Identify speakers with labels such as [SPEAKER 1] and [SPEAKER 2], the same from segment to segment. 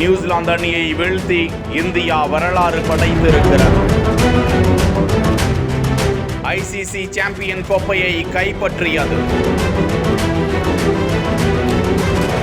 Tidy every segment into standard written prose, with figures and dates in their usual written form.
[SPEAKER 1] New Zealand அணியை வீழ்த்தி India வரலாறு படைத்திருக்கிறது. ஐசிசி சாம்பியன் கோப்பையை கைப்பற்றியது.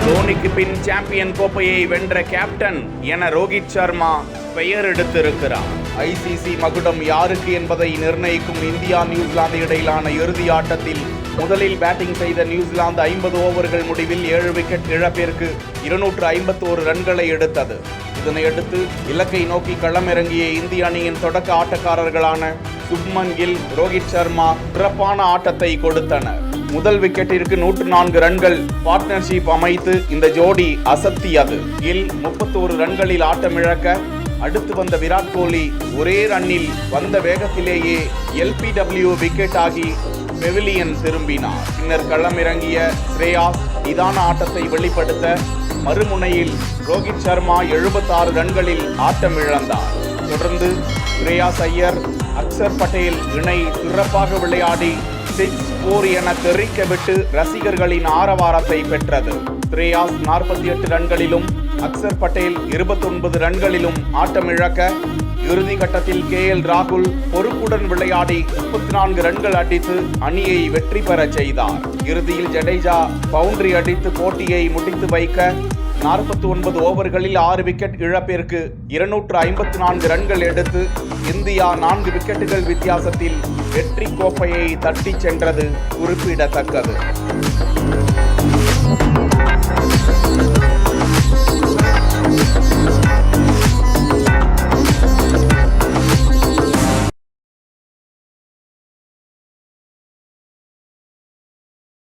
[SPEAKER 1] தோனிக்கு பின் சாம்பியன் கோப்பையை வென்ற கேப்டன் என ரோஹித் சர்மா பெயர் எடுத்திருக்கிறார். ஐசிசி மகுடம் யாருக்கு என்பதை நிர்ணயிக்கும் இந்தியா நியூசிலாந்து இடையிலான இறுதி ஆட்டத்தில் முதலில் பேட்டிங் செய்த நியூசிலாந்து 50 ஓவர்கள் முடிவில் 7 விக்கெட் இழப்பிற்கு 251 ரன்களை எடுத்தது. இதனையடுத்து இலக்கை நோக்கி களமிறங்கிய இந்திய அணியின் தொடக்க ஆட்டக்காரர்களான சுப்மன் கில், ரோஹித் சர்மா சிறப்பான ஆட்டத்தை கொடுத்தனர். முதல் விக்கெட்டிற்கு 104 ரன்கள் பார்ட்னர்ஷிப் அமைத்து இந்த ஜோடி அசத்தியது. கில் 31 ரன்களில் ஆட்டமிழக்க அடுத்து வந்த விராட் கோலி ஒரே ரன்னில் வந்த வேகத்திலேயே LPW விக்கெட் ஆகி பெவிலியன் திரும்பினார். பின்னர் களமிறங்கிய ஸ்ரேயாஸ் நிதான ஆட்டத்தை வெளிப்படுத்த மறுமுனையில் ரோஹித் சர்மா 76 ரன்களில் ஆட்டமிழந்தார். தொடர்ந்து ஸ்ரேயாஸ் ஐயர், அக்சர் பட்டேல் இணை சிறப்பாக விளையாடி 6-4 என தெரிக்க விட்டு ரசிகர்களின் ஆரவாரத்தை பெற்றது. ஸ்ரேயாஸ் 48 ரன்களிலும் அக்சர் பட்டேல் 29 ரன்களிலும் ஆட்டமிழக்க இறுதி கட்டத்தில் KL ராகுல் பொறுப்புடன் விளையாடி 34 ரன்கள் அடித்து அணியை வெற்றி பெற செய்தார். இறுதியில் ஜடேஜா பவுண்டரி அடித்து போட்டியை முடித்து வைக்க 49 ஓவர்களில் 6 விக்கெட் இழப்பிற்கு 254 ரன்கள் எடுத்து இந்தியா 4 விக்கெட்டுகள் வித்தியாசத்தில் வெற்றி கோப்பையை தட்டி சென்றது குறிப்பிடத்தக்கது.